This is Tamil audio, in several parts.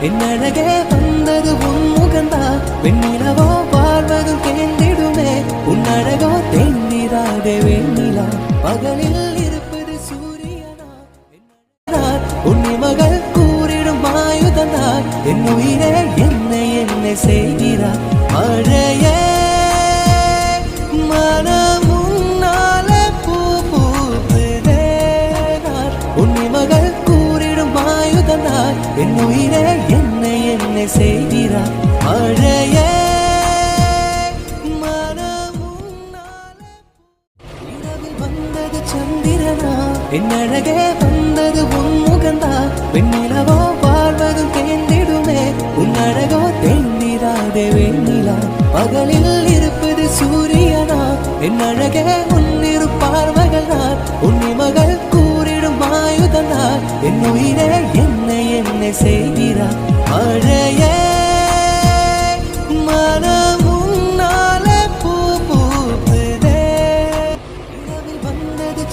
என்னழகே வந்தது உன் முகந்தா வெண்ணிலவோ வாழ்வதும் தேர்ந்திடுமே உன்னழகோ தேர்ந்திராதே வெண்ணிலா பகலில் இருப்பது சூரியனா உன்னி மகள் கூறிடும் ஆயுதந்தார் என் உயிரே என்னை என்னை செய்கிறார் மழையே மனமுன்னால பூ பூத்துதே உன்னி மகள் கூறிடும் ஆயுதந்தார் என் உயிரே என்னை என்னை செய்கிறார் மழையே சந்திரனா என்னழகே வந்தது உன் முகந்தா வெண்ணிலவோ வாழ்வதும் தேர்ந்திடுமே உன்னழகோ தேர்ந்திராதே வெண்ணிலா பகலில் இருப்பது சூரியனா என்னழகே உன்னிரு பார்வைகள் நான் உன்னி மகள் கூறிடும் ஆயுதந்தார் என் உயிரே என்னை என்னை செய்கிறார் மழையே மனமுன்னால பூ பூத்துதே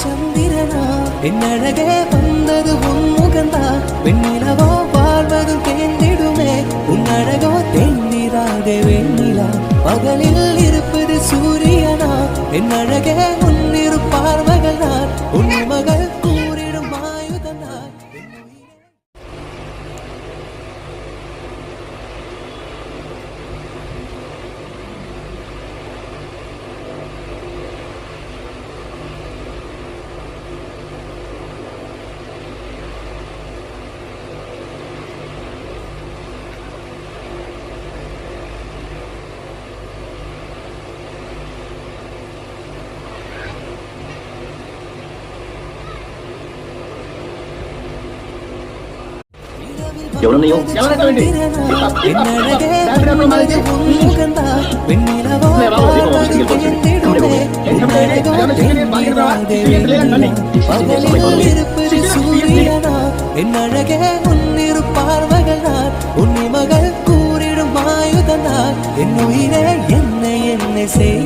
சந்திரனா என்னழகே வந்தது உன் முகந்தா வெண்ணிலவோ வாழ்வதும் தேர்ந்திடுமே உன்னழகோ தேர்ந்திராதே வெண்ணிலா பகலில் இருப்பது சூரியனா என்னழகே உன்னிரு பார்வைகள் நான் உன் மகள் கூறிடும் ஆயுதந்தார் எவ்வளவு என்னழகே உன்னிரு பார்வைகள் நான் உன்னி மகள் கூறிடும் ஆயுதந்தார் என் உயிரே என்னை என்னை செய்